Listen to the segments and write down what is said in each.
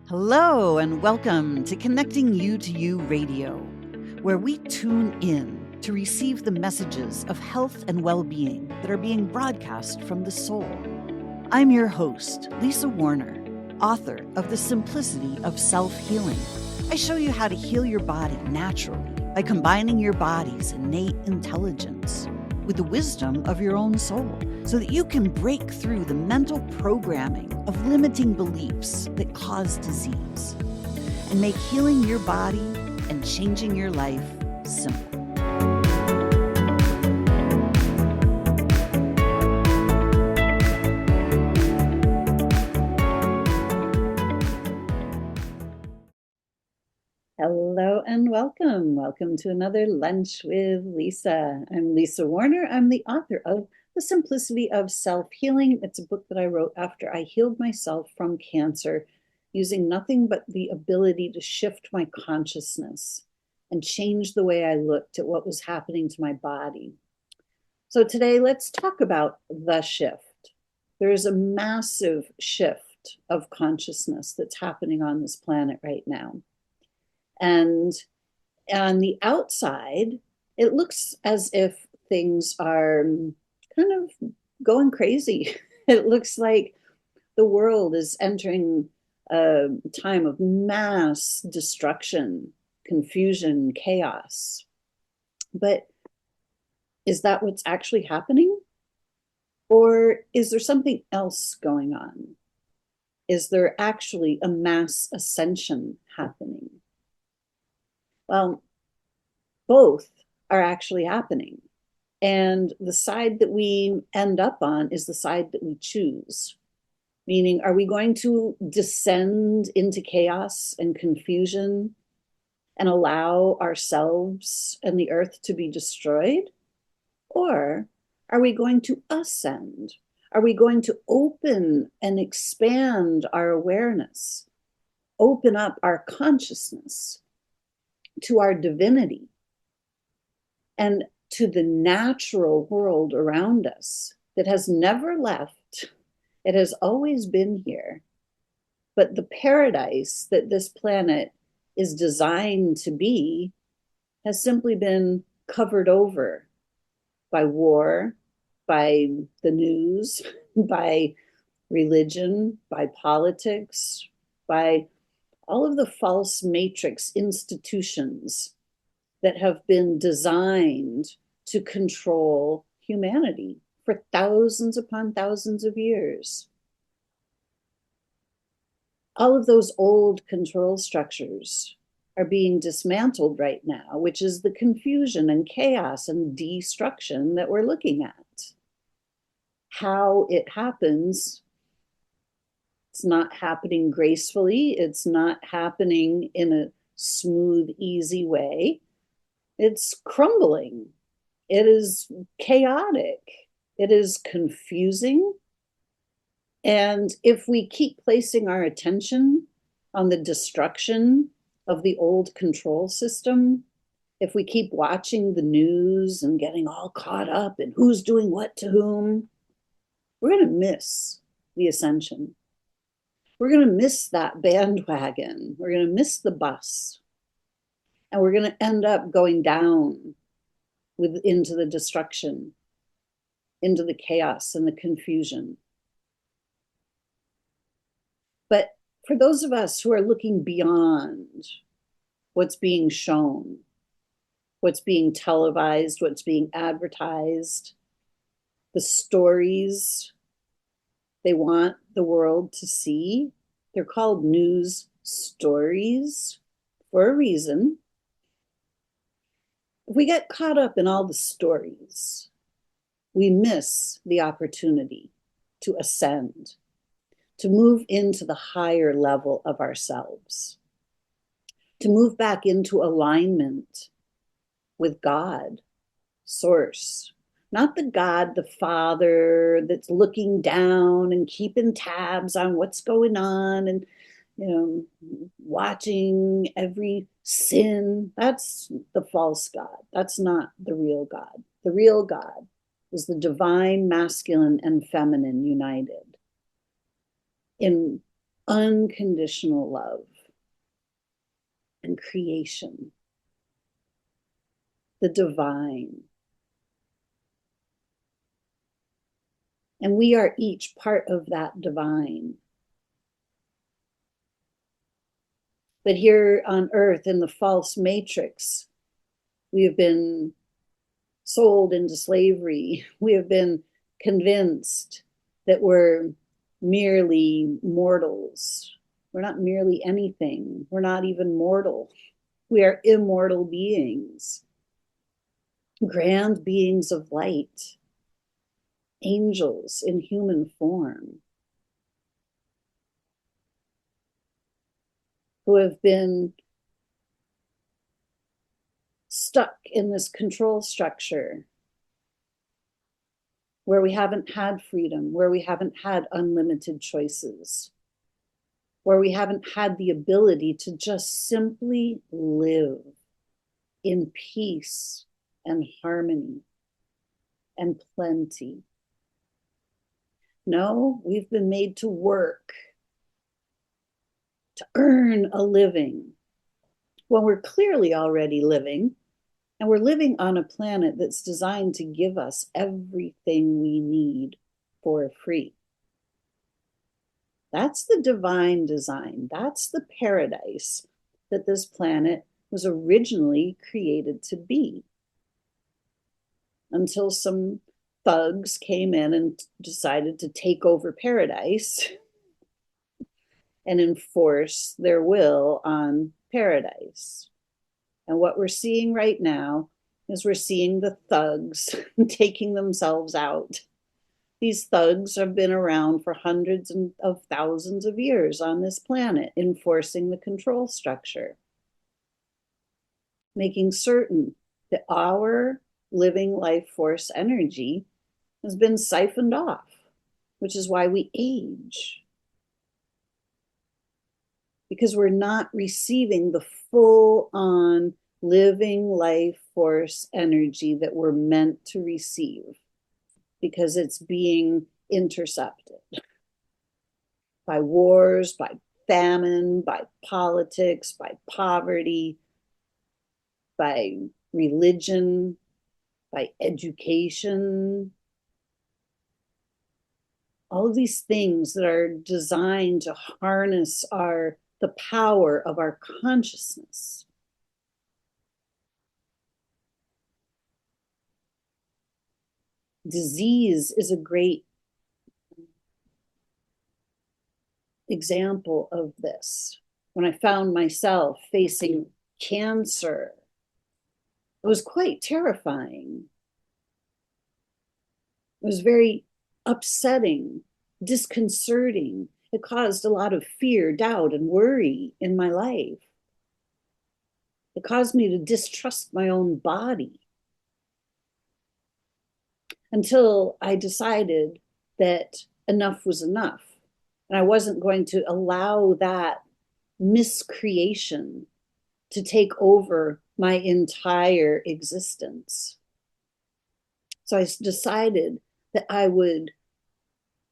Hello, and welcome to Connecting You to You Radio, where we tune in to receive the messages of health and well being that are being broadcast from the soul. I'm your host, Lisa Warner, author of The Simplicity of Self-Healing. I show you how to heal your body naturally by combining your body's innate intelligence with the wisdom of your own soul, so that you can break through the mental programming of limiting beliefs that cause disease and make healing your body and changing your life simple. Hello and welcome. Welcome to another Lunch with Lisa. I'm Lisa Warner. I'm the author of The Simplicity of Self-Healing. It's a book that I wrote after I healed myself from cancer using nothing but the ability to shift my consciousness and change the way I looked at what was happening to my body. So today, let's talk about the shift. There is a massive shift of consciousness that's happening on this planet right now. And on the outside, it looks as if things are kind of going crazy. It looks like the world is entering a time of mass destruction, confusion, chaos. But is that what's actually happening? Or is there something else going on? Is there actually a mass ascension happening? Well, both are actually happening. And the side that we end up on is the side that we choose. Meaning, are we going to descend into chaos and confusion and allow ourselves and the earth to be destroyed? Or are we going to ascend? Are we going to open and expand our awareness, open up our consciousness to our divinity and to the natural world around us that has never left? It has always been here. But the paradise that this planet is designed to be has simply been covered over by war, by the news, by religion, by politics, by all of the false matrix institutions that have been designed to control humanity for thousands upon thousands of years. All of those old control structures are being dismantled right now, which is the confusion and chaos and destruction that we're looking at. How it happens, it's not happening gracefully. It's not happening in a smooth, easy way. It's crumbling. It is chaotic. It is confusing. And if we keep placing our attention on the destruction of the old control system, if we keep watching the news and getting all caught up in who's doing what to whom, we're going to miss the ascension. We're going to miss that bandwagon. We're going to miss the bus. And we're going to end up going down into the destruction, into the chaos and the confusion. But for those of us who are looking beyond what's being shown, what's being televised, what's being advertised, the stories they want the world to see, they're called news stories for a reason. If we get caught up in all the stories, we miss the opportunity to ascend, to move into the higher level of ourselves, to move back into alignment with God, Source. Not the God, the Father that's looking down and keeping tabs on what's going on and, watching every sin. That's the false God. That's not the real God. The real God is the divine masculine and feminine united in unconditional love and creation, the divine. And we are each part of that divine. But here on earth, in the false matrix, we have been sold into slavery. We have been convinced that we're merely mortals. We're not merely anything. We're not even mortal. We are immortal beings, grand beings of light, angels in human form, who have been stuck in this control structure where we haven't had freedom, where we haven't had unlimited choices, where we haven't had the ability to just simply live in peace and harmony and plenty. No, we've been made to work, to earn a living, when we're clearly already living, and we're living on a planet that's designed to give us everything we need for free. That's the divine design. That's the paradise that this planet was originally created to be. Until some thugs came in and decided to take over paradise and enforce their will on paradise. And what we're seeing right now is we're seeing the thugs taking themselves out. These thugs have been around for hundreds of thousands of years on this planet, enforcing the control structure, making certain that our living life force energy has been siphoned off, which is why we age. Because we're not receiving the full on living life force energy that we're meant to receive, because it's being intercepted by wars, by famine, by politics, by poverty, by religion, by education. All of these things that are designed to harness the power of our consciousness. Disease is a great example of this. When I found myself facing cancer, it was quite terrifying. It was very upsetting, disconcerting. It caused a lot of fear, doubt, and worry in my life. It caused me to distrust my own body, until I decided that enough was enough. And I wasn't going to allow that miscreation to take over my entire existence. So I decided that I would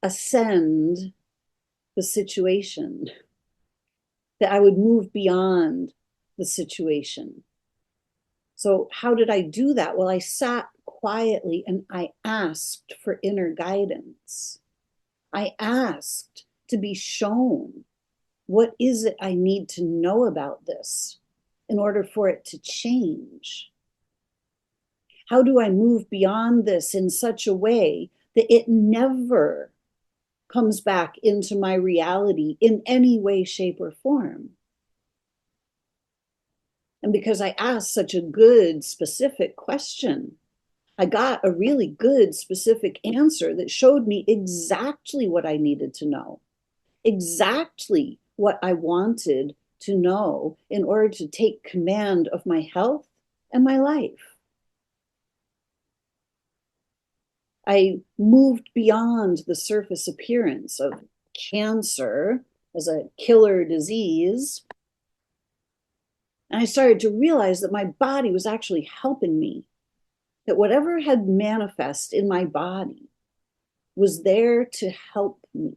ascend the situation, that I would move beyond the situation. So, how did I do that? Well, I sat quietly and I asked for inner guidance. I asked to be shown, what is it I need to know about this in order for it to change? How do I move beyond this in such a way that it never comes back into my reality in any way, shape, or form? And because I asked such a good, specific question, I got a really good, specific answer that showed me exactly what I needed to know, exactly what I wanted to know in order to take command of my health and my life. I moved beyond the surface appearance of cancer as a killer disease. And I started to realize that my body was actually helping me, that whatever had manifest in my body was there to help me.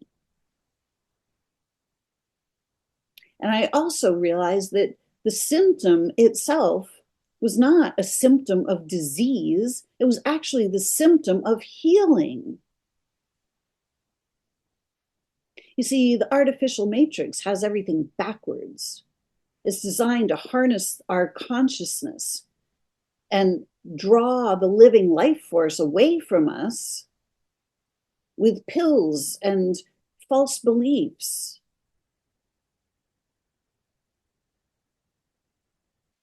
And I also realized that the symptom itself was not a symptom of disease, it was actually the symptom of healing. You see, the artificial matrix has everything backwards. It's designed to harness our consciousness and draw the living life force away from us with pills and false beliefs.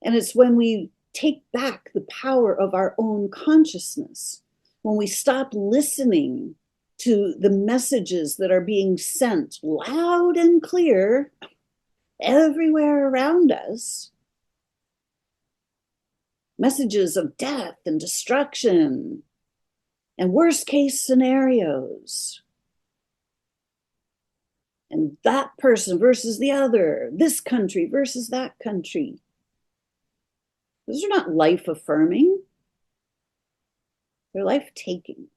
And it's when we take back the power of our own consciousness, when we stop listening to the messages that are being sent loud and clear everywhere around us, messages of death and destruction and worst case scenarios. And that person versus the other, this country versus that country. Those are not life affirming, they're life taking.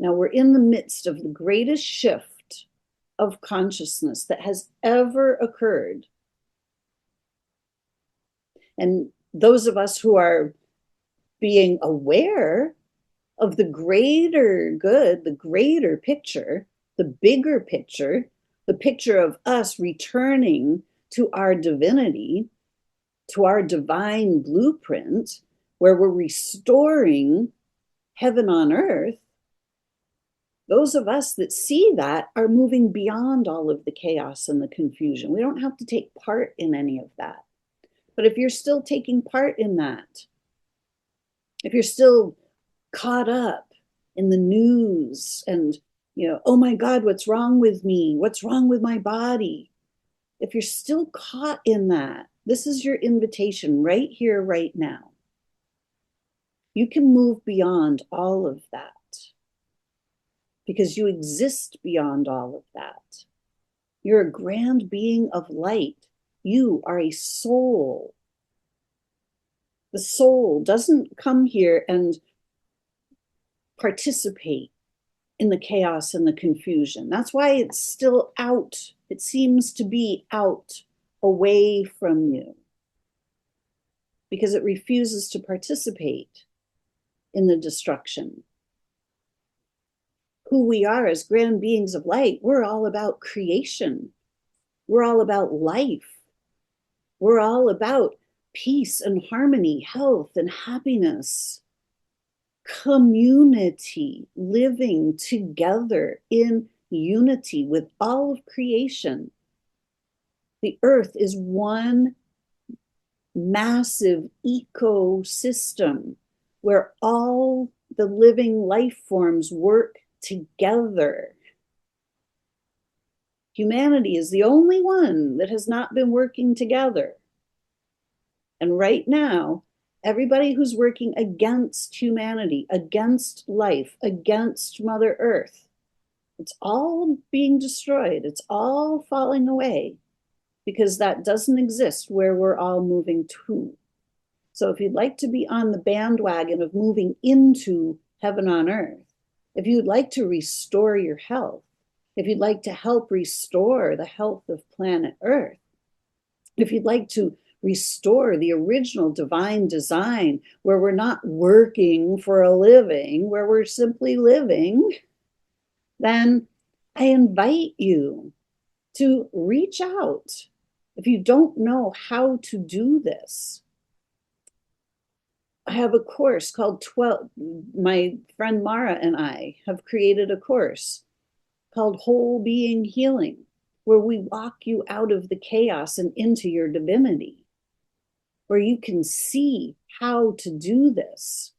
Now we're in the midst of the greatest shift of consciousness that has ever occurred. And those of us who are being aware of the greater good, the greater picture, the bigger picture, the picture of us returning to our divinity, to our divine blueprint, where we're restoring heaven on earth, those of us that see that are moving beyond all of the chaos and the confusion. We don't have to take part in any of that. But if you're still taking part in that, if you're still caught up in the news and, oh my God, what's wrong with me? What's wrong with my body? If you're still caught in that, this is your invitation right here, right now. You can move beyond all of that because you exist beyond all of that. You're a grand being of light. You are a soul. The soul doesn't come here and participate in the chaos and the confusion. That's why it's still out. It seems to be out, away from you, because it refuses to participate in the destruction. Who we are as grand beings of light, we're all about creation. We're all about life. We're all about peace and harmony, health and happiness, community, living together in unity with all of creation. The earth is one massive ecosystem where all the living life forms work together. Humanity is the only one that has not been working together. And right now, everybody who's working against humanity, against life, against Mother Earth, it's all being destroyed. It's all falling away because that doesn't exist where we're all moving to. So if you'd like to be on the bandwagon of moving into heaven on earth, if you'd like to restore your health, if you'd like to help restore the health of planet Earth, if you'd like to restore the original divine design where we're not working for a living, where we're simply living, then I invite you to reach out. If you don't know how to do this, I have a course called 12. My friend Mara and I have created a course called Whole Being Healing, where we walk you out of the chaos and into your divinity, where you can see how to do this.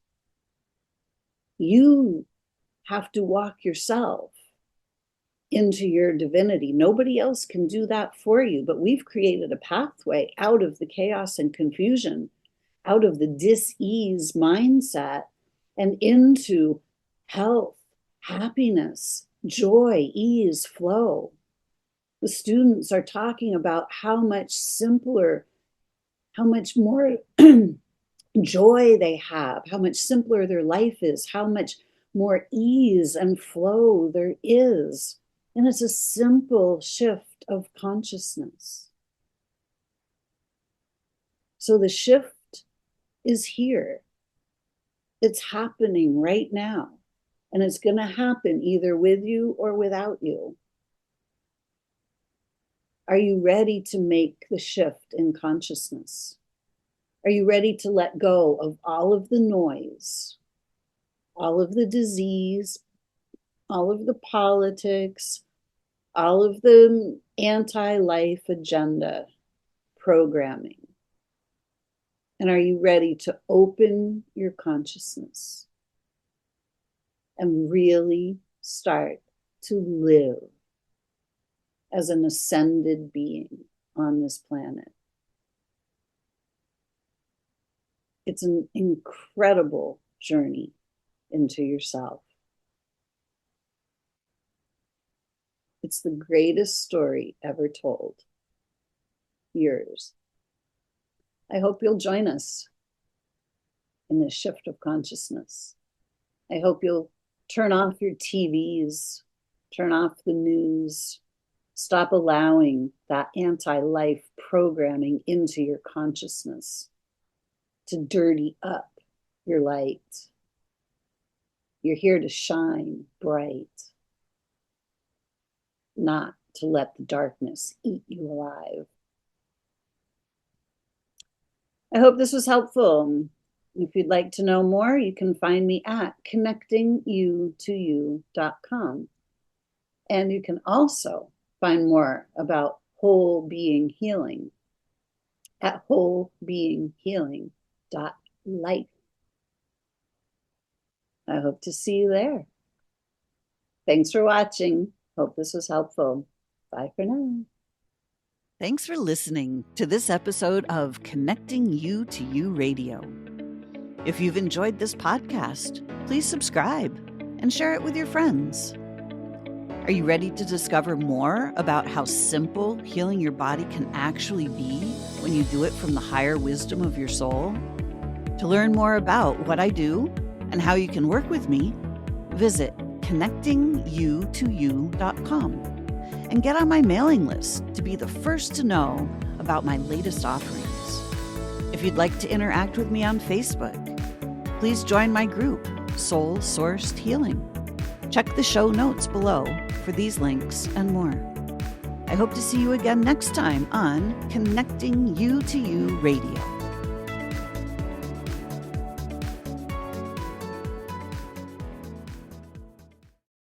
You have to walk yourself into your divinity. Nobody else can do that for you, but we've created a pathway out of the chaos and confusion, out of the dis-ease mindset, and into health, happiness, joy, ease, flow. The students are talking about how much simpler, how much more joy they have, how much simpler their life is, how much more ease and flow there is And it's a simple shift of consciousness. So the shift is here. It's happening right now. And it's going to happen either with you or without you. Are you ready to make the shift in consciousness? Are you ready to let go of all of the noise, all of the disease, all of the politics, all of the anti-life agenda programming? And are you ready to open your consciousness and really start to live as an ascended being on this planet? It's an incredible journey into yourself. It's the greatest story ever told. Yours. I hope you'll join us in this shift of consciousness. I hope you'll turn off your TVs, turn off the news, stop allowing that anti-life programming into your consciousness to dirty up your light. You're here to shine bright, not to let the darkness eat you alive. I hope this was helpful. If you'd like to know more, you can find me at connectingyou2you.com. And you can also find more about whole being healing at wholebeinghealing.life. I hope to see you there. Thanks for watching. Hope this was helpful. Bye for now. Thanks for listening to this episode of Connecting You to You Radio. If you've enjoyed this podcast, please subscribe and share it with your friends. Are you ready to discover more about how simple healing your body can actually be when you do it from the higher wisdom of your soul? To learn more about what I do and how you can work with me, visit connectingyou2you.com and get on my mailing list to be the first to know about my latest offerings. If you'd like to interact with me on Facebook, please join my group, Soul Sourced Healing. Check the show notes below for these links and more. I hope to see you again next time on Connecting You to You Radio.